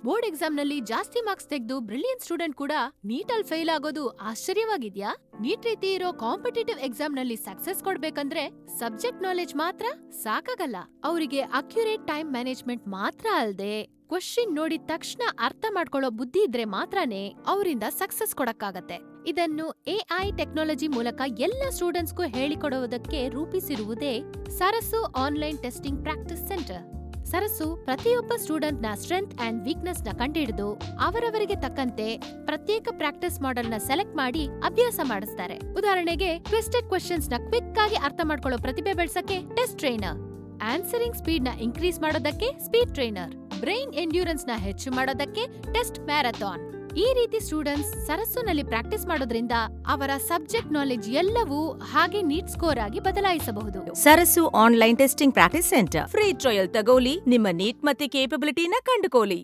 Board ಎಕ್ಸಾಮ್ನಲ್ಲಿ ಜಾಸ್ತಿ marks ತೆಗೆದು brilliant student ಕೂಡ ನೀಟಲ್ ಫೇಲ್ ಆಗೋದು ಆಶ್ಚರ್ಯವಾಗಿದ್ಯಾ? ನೀಟ್ ರೀತಿ ಇರೋ ಕಾಂಪಿಟೇಟಿವ್ ಎಕ್ಸಾಮ್ನಲ್ಲಿ ಸಕ್ಸಸ್ ಕೊಡ್ಬೇಕಂದ್ರೆ ಸಬ್ಜೆಕ್ಟ್ ನಾಲೆಜ್ ಮಾತ್ರ ಸಾಕಾಗಲ್ಲ. ಅವ್ರಿಗೆ ಅಕ್ಯುರೇಟ್ ಟೈಮ್ ಮ್ಯಾನೇಜ್ಮೆಂಟ್ ಮಾತ್ರ ಅಲ್ದೆ ಕ್ವಶ್ಚನ್ ನೋಡಿದ ತಕ್ಷಣ ಅರ್ಥ ಮಾಡ್ಕೊಳ್ಳೋ ಬುದ್ಧಿ ಇದ್ರೆ ಮಾತ್ರನೇ ಅವರಿಂದ ಸಕ್ಸಸ್ ಕೊಡಕ್ಕಾಗತ್ತೆ. ಇದನ್ನು ಎಐ ಟೆಕ್ನಾಲಜಿ ಮೂಲಕ ಎಲ್ಲ ಸ್ಟೂಡೆಂಟ್ಸ್ಗೂ ಹೇಳಿಕೊಡುವುದಕ್ಕೆ ರೂಪಿಸಿರುವುದೇ Sarasu online testing practice centre. Sarasu ಪ್ರತಿಯೊಬ್ಬ ಸ್ಟೂಡೆಂಟ್ನ ಸ್ಟ್ರೆಂತ್ ಅಂಡ್ ವೀಕ್ನೆಸ್ ನ ಕಂಡುಹಿಡಿದು ಅವರವರಿಗೆ ತಕ್ಕಂತೆ ಪ್ರತ್ಯೇಕ ಪ್ರಾಕ್ಟೀಸ್ ಮಾಡೆಲ್ ನ ಸೆಲೆಕ್ಟ್ ಮಾಡಿ ಅಭ್ಯಾಸ ಮಾಡಿಸ್ತಾರೆ. ಉದಾಹರಣೆಗೆ ಟ್ವಿಸ್ಟೆಡ್ ಕ್ವೆಶ್ಚನ್ಸ್ ನ ಕ್ವಿಕ್ ಆಗಿ ಅರ್ಥ ಮಾಡ್ಕೊಳ್ಳೋ ಪ್ರತಿಭೆ ಬೆಳೆಸಕ್ಕೆ ಟೆಸ್ಟ್ ಟ್ರೈನರ್, ಆನ್ಸರಿಂಗ್ ಸ್ಪೀಡ್ ನ ಇನ್ಕ್ರೀಸ್ ಮಾಡೋದಕ್ಕೆ ಸ್ಪೀಡ್ ಟ್ರೈನರ್, ಬ್ರೈನ್ ಎಂಡ್ಯೂರೆನ್ಸ್ ನ ಹೆಚ್ಚು ಮಾಡೋದಕ್ಕೆ ಟೆಸ್ಟ್ ಮ್ಯಾರಥಾನ್. ಈ ರೀತಿ ಸ್ಟೂಡೆಂಟ್ಸ್ ಸರಸ್ಸುನಲ್ಲಿ ಪ್ರಾಕ್ಟೀಸ್ ಮಾಡೋದ್ರಿಂದ ಅವರ ಸಬ್ಜೆಕ್ಟ್ ನಾಲೆಜ್ ಎಲ್ಲವೂ ಹಾಗೆ ನೀಟ್ ಸ್ಕೋರ್ ಆಗಿ ಬದಲಾಯಿಸಬಹುದು. Sarasu online testing practice centre free trial ತಗೋಲಿ, ನಿಮ್ಮ ನೀಟ್ ಮತ್ತೆ ಕೇಪಬಿಲಿಟಿನ ಕಂಡುಕೋಲಿ.